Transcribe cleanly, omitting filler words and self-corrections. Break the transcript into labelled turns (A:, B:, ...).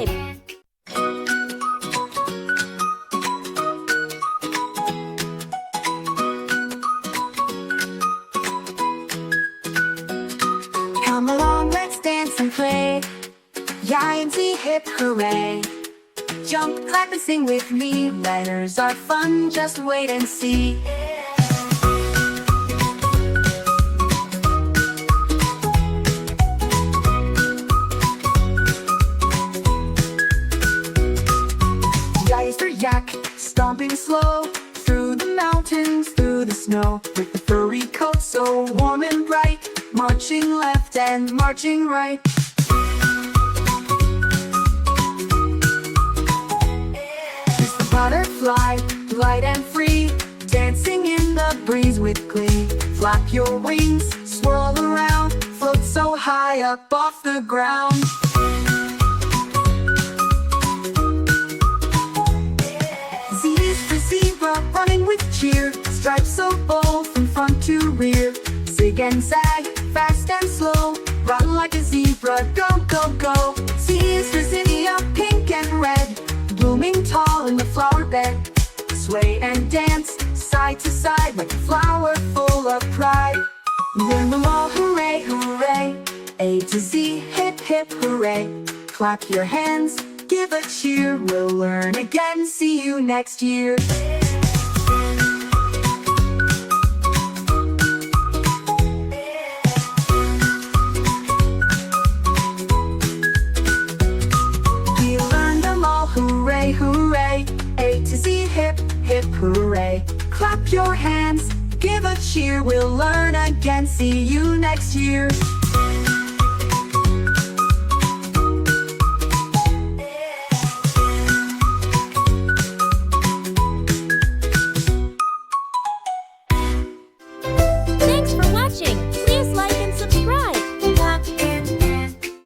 A: subscribe.
B: Come along, let's dance and play. Y&Z hip hooray. Jump, clap and sing with me. Letters are fun, just wait and see. Y is for yak, stomping slow through the mountains, through the snow, with the furry coat so warm and bright, marching left and marching right. It's the butterfly, light and free, dancing in the breeze with glee. Flap your wings, swirl around, float so high up off the ground. Z is for zebra, running with cheer, stripes so bold from front to rear. Zig and zag, fast and slow, run like a zebra, go, go, go. Z is for zinnia, pink and red, blooming tall in the flower bed. Sway and dance, side to side, like a flower full of pride. Learn them all, hooray, hooray. A to Z, hip, hip, hooray. Clap your hands, give a cheer. We'll learn again, see you next year. We learned them all, hooray, hooray. A to Z, hip, hip, hooray. Clap your hands, give a cheer. We'll learn again, see you next year.